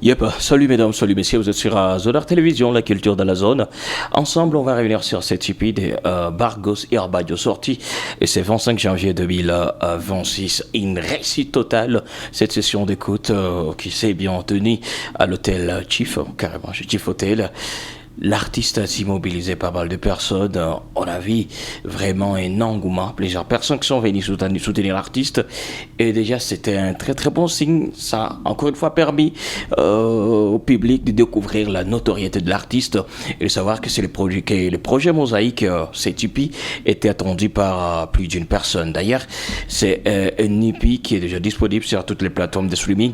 Yep, salut mesdames, salut messieurs, vous êtes sur Zonard Télévision, la culture de la zone. Ensemble, on va revenir sur cette EP de Bargos et Arbadio sorti et c'est 25 janvier 2026. Une réussite totale, cette session d'écoute qui s'est bien tenue à l'hôtel Chief, carrément, Chief Hotel. L'artiste a s'y mobilisé pas mal de personnes. On a vu vraiment un engouement. Plusieurs personnes qui sont venues soutenir l'artiste. Et déjà, c'était un très très bon signe. Ça a encore une fois permis au public de découvrir la notoriété de l'artiste et de savoir que c'est le projet Mosaïque, cet EP, était attendu par plus d'une personne. D'ailleurs, c'est un EP qui est déjà disponible sur toutes les plateformes de streaming.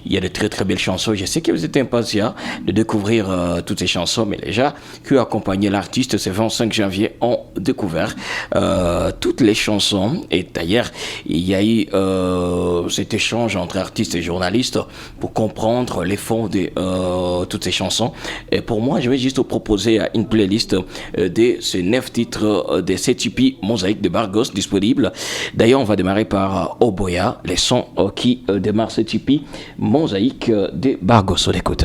Il y a de très très belles chansons. Je sais que vous êtes impatients de découvrir toutes ces chansons, mais déjà que accompagner l'artiste, ce 25 janvier, ont découvert toutes les chansons. Et d'ailleurs, il y a eu cet échange entre artistes et journalistes pour comprendre les fonds de toutes ces chansons. Et pour moi, je vais juste vous proposer une playlist de ces 9 titres de cette EP Mosaïque de Bargos disponible. D'ailleurs, on va démarrer par Oboya, les sons qui démarrent cette EP Mosaïque de Bargos. On écoute.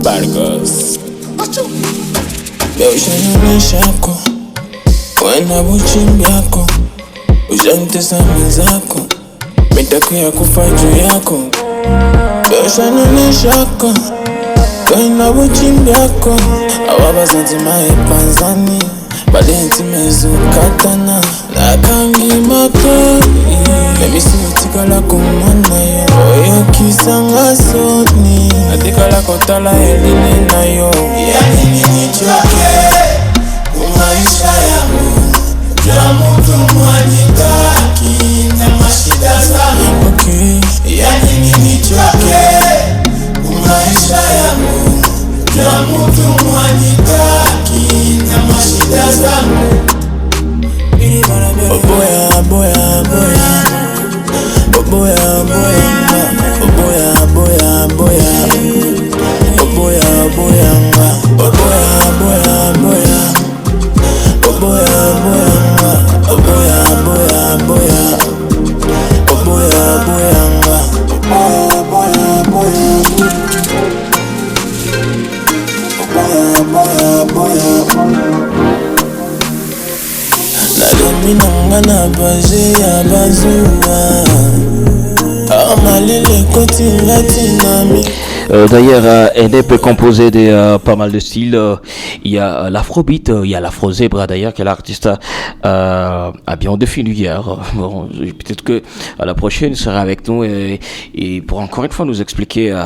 Bargos Beushanule shako Wena buchimbi yako Ujantesa mizako Mitaku ya kufaju yako Beushanule shako Wena buchimbi yako Awaba zanti maepanzani Badenti mezu katana Nakangi makoni Memisi utikala kumana yo Oyo kisanga soni Atikala kotala eline na yo Yani nini choke Umaisha yangu Jua mtu mwanitaki Na mashida zangu okay. Yani nini choke Umaisha yangu Jua mtu mwanitaki Na mashida zangu Oh boya, boya, boya Oh boya, boya Oh boya, boya, boya Oh boya, boya Oh boya, boya, boya Oh boya, boya Oh boya, boya, boya Oh boya, boya Oh boya, boya Oh boya, boya Minangana baje ya bazua Amalile koti latinami D'ailleurs, NDP est composé de pas mal de styles. Il y a l'afrobeat, il y a l'afro-zebra d'ailleurs, que l'artiste a bien défini hier. Bon, peut-être que à la prochaine, il sera avec nous et pour encore une fois nous expliquer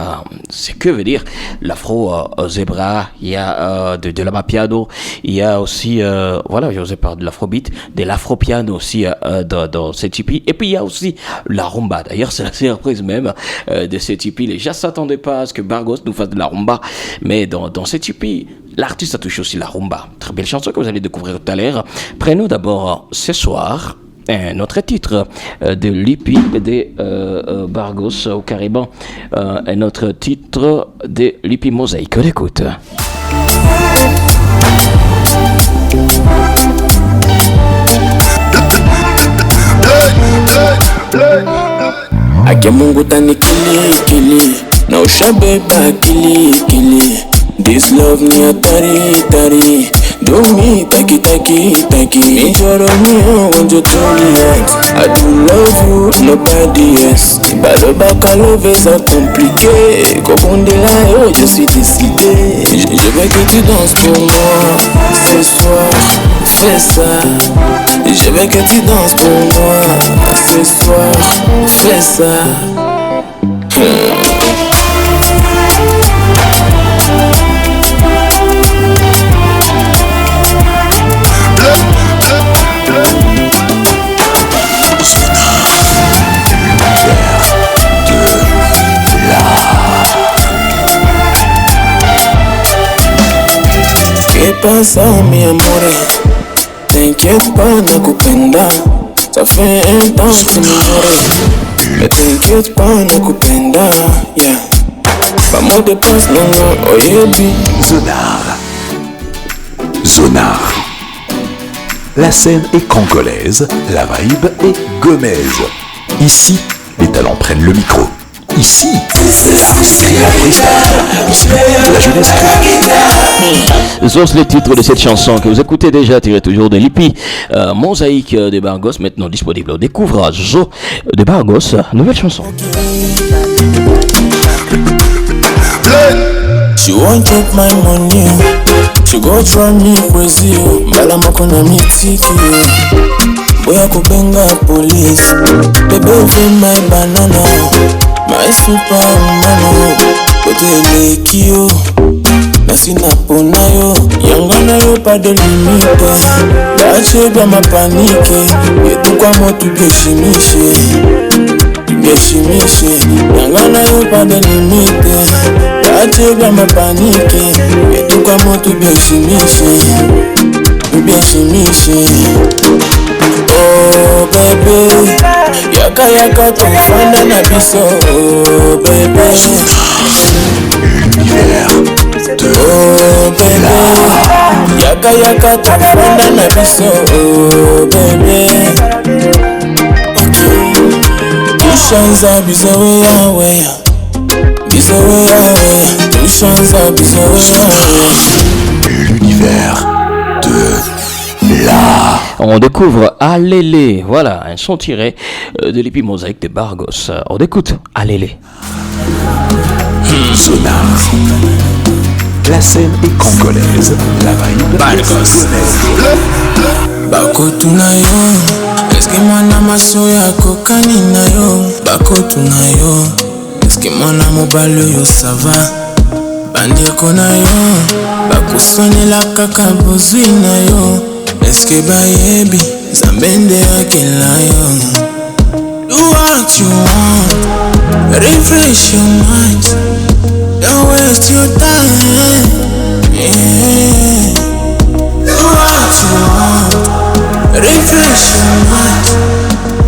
ce que veut dire l'afro-zebra. Il y a de l'amapiano, il y a aussi, voilà, je vous ai parlé de l'afrobeat, de l'afro-piano aussi dans cette EP. Et puis il y a aussi la rumba. D'ailleurs, c'est la surprise même de cette EP. Les gens s'attendaient pas que Bargos nous fasse de la rumba, mais dans cette EP, l'artiste a touché aussi la rumba. Très belle chanson que vous allez découvrir tout à l'heure. Prenons d'abord ce soir un autre titre de l'EP de Bargos, ou carrément un autre titre de l'EP Mosaïque. On écoute. Ake Mungu tani kili na ushabeba kili This love ni hatari Do me taki Mijoro mio wanjo tolerant I do love you, nobody else Bado baka love est compliqué Kokonde la yo, je suis décidé Je veux que tu danses pour moi Ce soir, fais ça Je veux que tu danses pour moi Ce soir, fais ça ¿Qué pasa mi amore? T'inquiète pas nakupenda Ça fait un temps que tu m'ignores Mais t'inquiète pas nakupenda Yeah Pas mon dépense, non, non, oh yeah, Zonar. La scène est congolaise, la vibe est gomaise. Ici, les talents prennent le micro. Ici, là, c'est la freestyle. Ici, la jeunesse crée. Source les titres de cette chanson que vous écoutez déjà, tiré toujours de l'IPI Mosaïque de Bargos, maintenant disponible au découvrage Zo de Bargos, nouvelle chanson. She won't take my money. She go try me crazy. Mbala makona mitiki. Boya kubenga police. Baby feel my banana. My superwoman. Kote lekio. Nasi napona yo. Yangana yo pas de limite. Bache bia ma panique. Yetu kwa motu beshimishe. Beshimishe. Yangana yo pas de limite. Bache bia ma panique. Yetu kwa motu beshimishe. Beshimishe. Oh baby, yaka yaka tofanda na biso. Oh baby, L'univers de oh baby, yaka yaka tofanda na biso. Oh baby, okay. Tushanza biso yawe, biso yawe. Tushanza biso yawe. l'univers de la. On découvre Alélé, voilà, un son tiré de l'IPI Mosaïque de Bargos. On écoute Alélé. Zonar. La scène est congolaise, la vibe est gomaise. Bakotu na yo, eske mwana maso ya kokani na yo. Bakotu na yo, eske mwana mobali yo sava. Bandeko na yo, bakuswanela kaka bozwi na yo. Eske bayebi, zambende akela yo. Do what you want, refresh your mind. Don't waste your time, yeah. Do what you want, refresh your mind.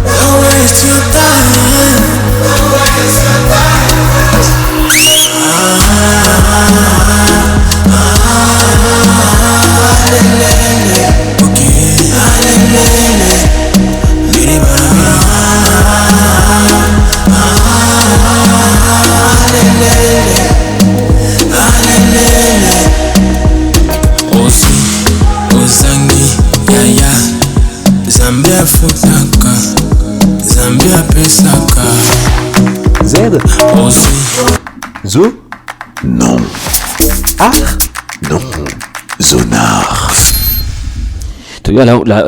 Don't waste your time. Don't waste your time. Okay. Osi, ozangi, yaya. Zambia futaka, Zambia pesaka. Z. Osi. Zo. Non. Ah. Non. Zonar.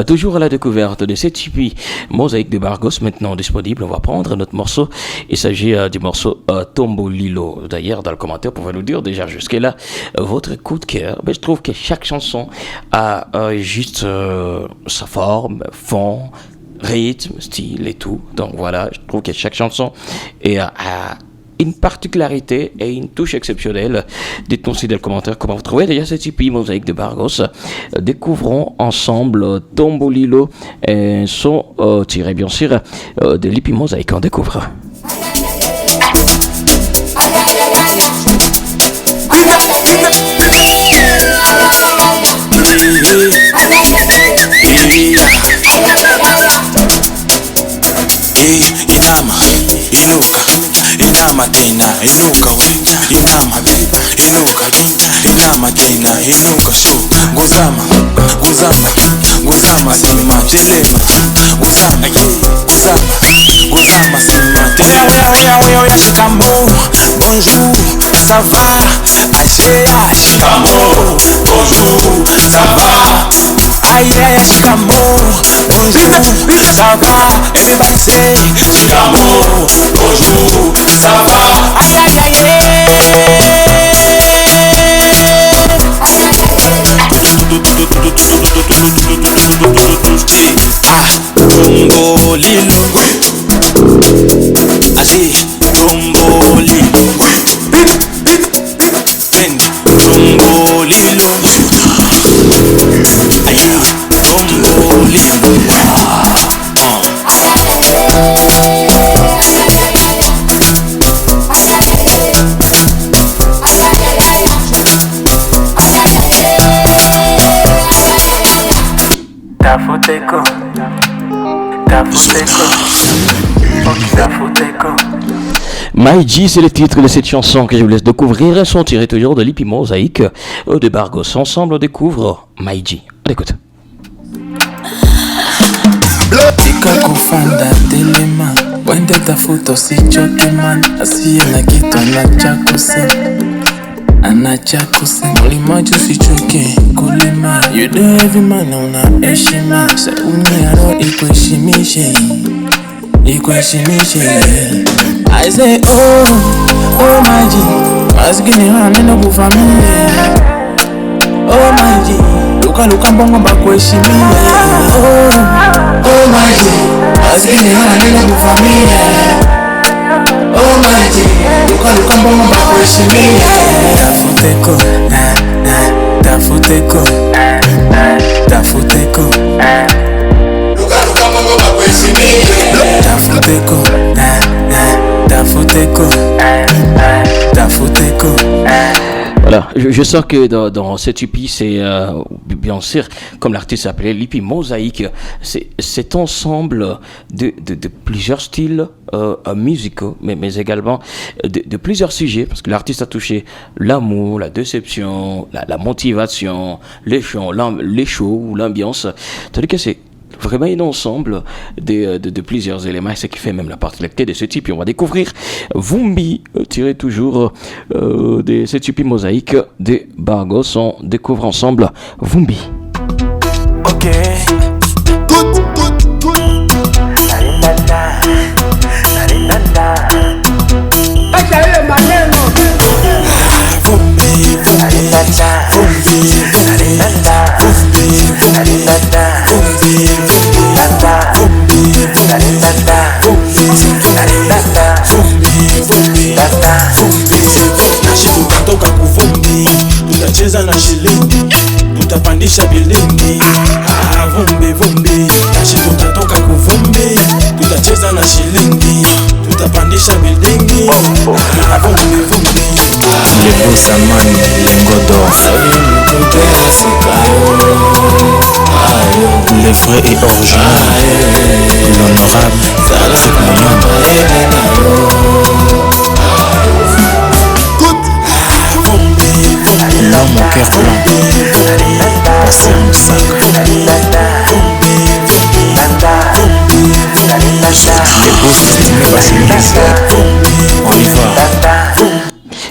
Toujours à la découverte de cette hippie Mosaïque de Bargos, maintenant disponible. On va prendre notre morceau. Il s'agit du morceau Tombolilo. D'ailleurs, dans le commentaire, vous pouvez nous dire déjà jusque-là votre coup de cœur. Mais je trouve que chaque chanson a juste sa forme, fond, rythme, style et tout. Donc voilà, je trouve que chaque chanson a une particularité et une touche exceptionnelle. Dites-nous aussi dans le commentaire comment vous trouvez déjà cette hippie Mosaïque de Bargos. Découvrons ensemble Tombolilo, un son tiré bien sûr de l'hippie Mosaïque. On découvre. Inama, inuka, inama tena, inuka we, inama, inuka, inama tena, inuka shu, guzama, guzama, guzama sima, telema, guzama, guzama, guzama sima, telema, shikamo, bonjour, ça va, aïe, shikamo, bonjour, ça va. Aïe, shikamo, bonjour, ça va. Everybody say, shikamo, bonjour, ça va. Aïe, aïe, Tombo lilo, así, tombo lilo, tombo lilo. Aïe, tombo lilo. Maïji, c'est le titre de cette chanson que je vous laisse découvrir. Elles sont tirées toujours de l'Hippie Mosaïque de Bargos. Ensemble, on découvre Maïji. On écoute. Kufanda telema wende tafuta usichoke man asiye na kitu anachakuse mlimaji usichoke kulima you do every man una heshima sauni aro ikuheshimishe I say oh maji maskini hamena kufamilia oh maji luka mbongo bakuheshimia oh maji maskini hanena kufamia oh maji luka mbongo bakuheshimia tafuteko luka mbongo bakuheshimia tafuteko. Voilà, je sens que dans cette hippie, c'est bien sûr, comme l'artiste s'appelait, l'hippie Mosaïque, c'est cet ensemble de plusieurs styles musicaux, mais également de plusieurs sujets, parce que l'artiste a touché l'amour, la déception, la motivation, les shows, l'ambiance, tandis que c'est vraiment un ensemble de plusieurs éléments, ce qui fait même la particularité de ce type. Et on va découvrir Vumbi, tiré toujours de ce type Mosaïque de Bargos. On découvre ensemble Vumbi. Ok. Tutatoka kuvumbi, tutacheza na shilingi, tutapandisha bilingi. Vumbi, nashi tutatoka kuvumbi, tutacheza na shilingi, tutapandisha bilingi. Vumbi. Les beaux samani, les godors, les vrais et originaux, l'honorable, l'homme au cœur blanc, passé en sac. Les beaux estimés Basilius, on y va.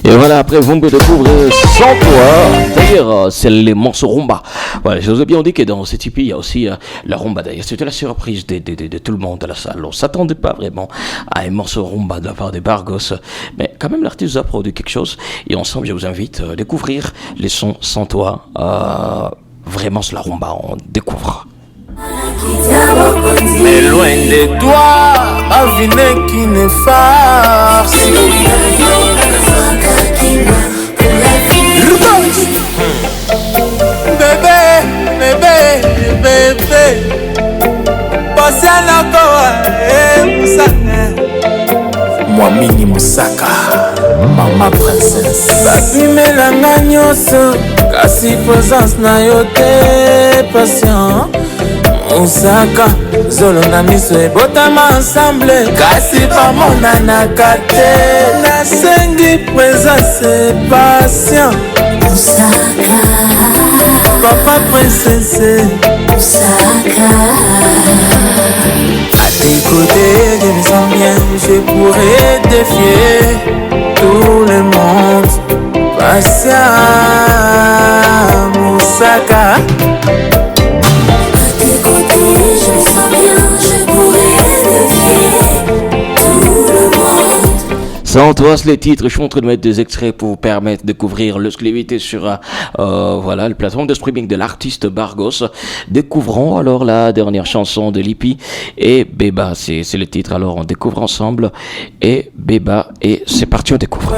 Et voilà, après vous me découvrez Sans Toi, d'ailleurs c'est les morceaux rumba. Voilà, je vous ai bien dit que dans cette hippie il y a aussi la rumba d'ailleurs. C'était la surprise de tout le monde de la salle. On ne s'attendait pas vraiment à un morceau rumba de la part des Bargos, mais quand même l'artiste a produit quelque chose. Et ensemble je vous invite à découvrir les sons Sans Toi. Vraiment c'est la rumba, on découvre. Mais loin de toi, ma vie n'est qu'une farce. Bébé, passez à la moi mini Moussaka, mama princesse. Babimelanga nyonso, kasi présence na yo te patient. Moussaka, zolo na miso ebotama ensemble, kasi bamonanaka te. Nasengi présence patient. Moussaka, papa princesse. Moussaka, à tes côtés je me sens bien, je pourrais défier tout le monde. Patient, Moussaka. Sans Toi, c'est les titres. Je suis en train de mettre des extraits pour vous permettre de découvrir l'exclusivité sur voilà, la plateforme de streaming de l'artiste Bargos. Découvrons alors la dernière chanson de Lippi et Beba. C'est le titre. Alors on découvre ensemble et Beba et c'est parti, on découvre.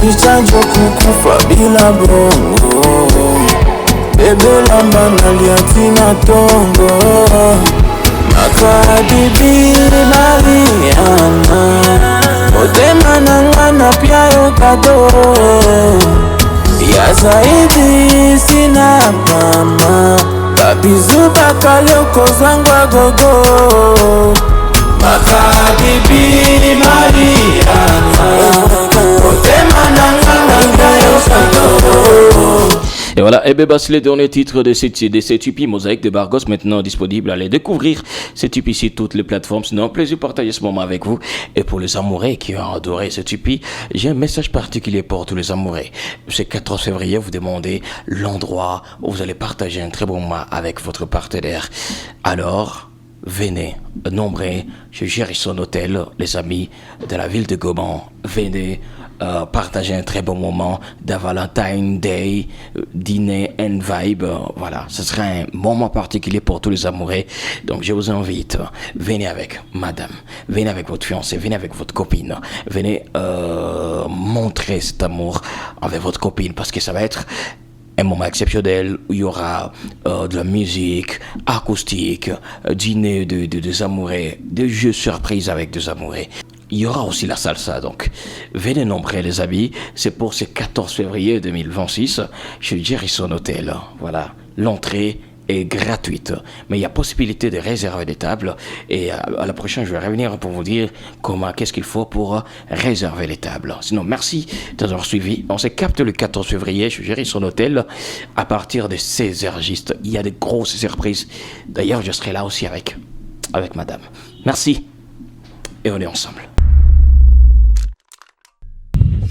Nichanjo kukufa bila bongo, bebe lamba naliatina tongo. Makadibi Mariana Motema nanga na pia yokado ya zaidi sina mama Babizu bakaloko zangwa gogo Makadibi Mariana Motema nanga na pia yokado. Et voilà, et bien c'est le dernier titre de cette EP Mosaïque de Bargos, maintenant disponible. Allez découvrir cette EP sur toutes les plateformes. C'est un plaisir de partager ce moment avec vous. Et pour les amoureux qui ont adoré cette EP, j'ai un message particulier pour tous les amoureux. Ce 14 février, vous demandez l'endroit où vous allez partager un très bon moment avec votre partenaire. Alors, venez, nombreux, chez Gerson Hotel, les amis de la ville de Goman. Venez partager un très bon moment de Valentine Day, dîner and vibe. Voilà, ce sera un moment particulier pour tous les amoureux. Donc je vous invite, venez avec madame, venez avec votre fiancé, venez avec votre copine, venez montrer cet amour avec votre copine, parce que ça va être un moment exceptionnel où il y aura de la musique acoustique, dîner des amoureux, des jeux surprises avec des amoureux. Il y aura aussi la salsa, donc venez nombreux les amis, c'est pour ce 14 février 2026 chez Gerson Hotel. Voilà, l'entrée est gratuite, mais il y a possibilité de réserver des tables, et à la prochaine je vais revenir pour vous dire qu'est-ce qu'il faut pour réserver les tables. Sinon, merci d'avoir suivi. On se capte le 14 février chez Gerson Hotel à partir de 16h juste. Il y a de grosses surprises. D'ailleurs, je serai là aussi avec madame. Merci, et on est ensemble.